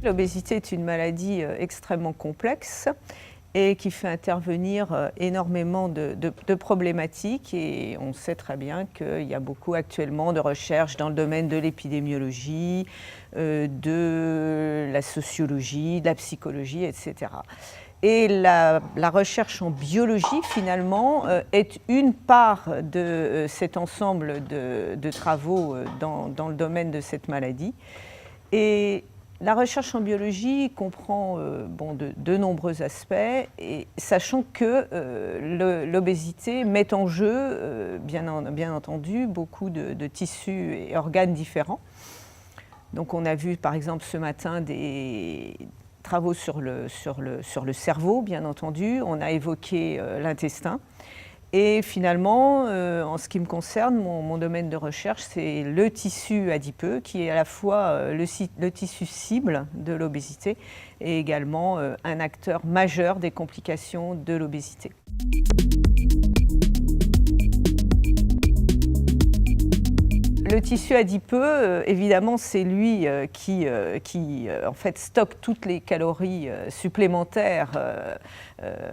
L'obésité est une maladie extrêmement complexe et qui fait intervenir énormément de problématiques, et on sait très bien qu'il y a beaucoup actuellement de recherches dans le domaine de l'épidémiologie, de la sociologie, de la psychologie, etc. Et la recherche en biologie, finalement, est une part de cet ensemble de travaux dans le domaine de cette maladie. Et la recherche en biologie comprend de nombreux aspects, et sachant que l'obésité met en jeu, bien entendu, beaucoup de tissus et organes différents. Donc on a vu par exemple ce matin des travaux sur le cerveau, bien entendu. On a évoqué l'intestin. Et finalement, en ce qui me concerne, mon domaine de recherche, c'est le tissu adipeux, qui est à la fois le tissu cible de l'obésité et également un acteur majeur des complications de l'obésité. Le tissu adipeux, évidemment, c'est lui qui en fait stocke toutes les calories supplémentaires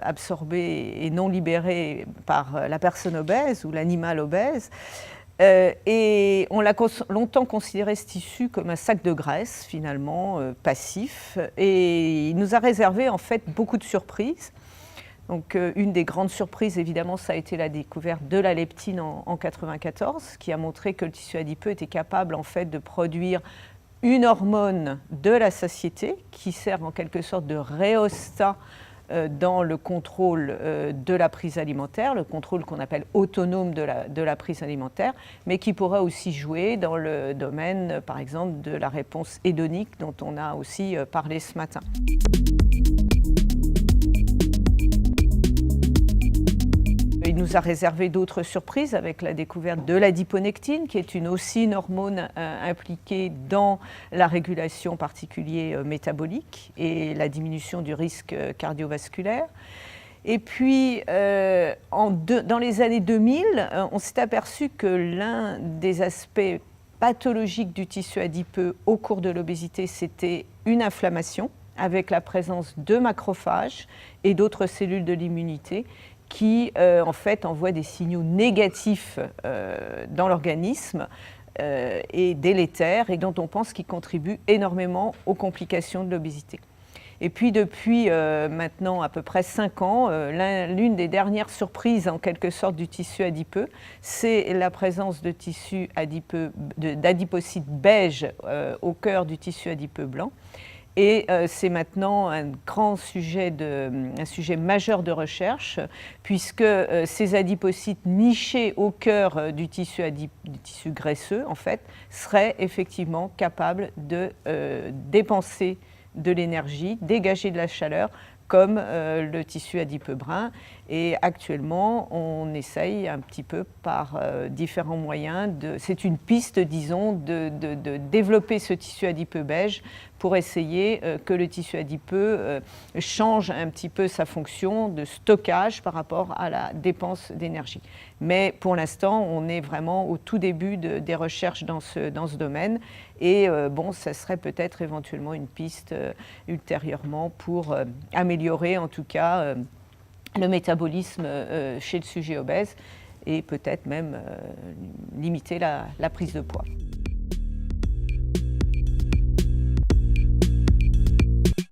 absorbées et non libérées par la personne obèse ou l'animal obèse. Et on l'a longtemps considéré, ce tissu, comme un sac de graisse, finalement, passif. Et il nous a réservé, en fait, beaucoup de surprises. Donc, une des grandes surprises, évidemment, ça a été la découverte de la leptine en 1994, qui a montré que le tissu adipeux était capable, en fait, de produire une hormone de la satiété, qui sert en quelque sorte de rhéostat dans le contrôle de la prise alimentaire, le contrôle qu'on appelle autonome de la prise alimentaire, mais qui pourra aussi jouer dans le domaine, par exemple, de la réponse hédonique, dont on a aussi parlé ce matin. Il nous a réservé d'autres surprises avec la découverte de l'adiponectine, qui est aussi une hormone impliquée dans la régulation en particulier métabolique et la diminution du risque cardiovasculaire. Et puis, dans les années 2000, on s'est aperçu que l'un des aspects pathologiques du tissu adipeux au cours de l'obésité, c'était une inflammation avec la présence de macrophages et d'autres cellules de l'immunité qui, en fait, envoient des signaux négatifs dans l'organisme et délétères, et dont on pense qu'ils contribuent énormément aux complications de l'obésité. Et puis, depuis maintenant à peu près 5 ans, l'une des dernières surprises, en quelque sorte, du tissu adipeux, c'est la présence de tissu adipeux, d'adipocytes beiges au cœur du tissu adipeux blanc. Et c'est maintenant un sujet majeur de recherche, puisque ces adipocytes nichés au cœur du tissu graisseux, en fait, seraient effectivement capables de dépenser de l'énergie, dégager de la chaleur, comme le tissu adipeux brun. Et actuellement, on essaye un petit peu par différents moyens, c'est une piste, disons, de développer ce tissu adipeux beige pour essayer que le tissu adipeux change un petit peu sa fonction de stockage par rapport à la dépense d'énergie. Mais pour l'instant, on est vraiment au tout début des recherches dans ce domaine. Et ça serait peut-être éventuellement une piste ultérieurement pour améliorer en tout cas le métabolisme chez le sujet obèse et peut-être même limiter la prise de poids.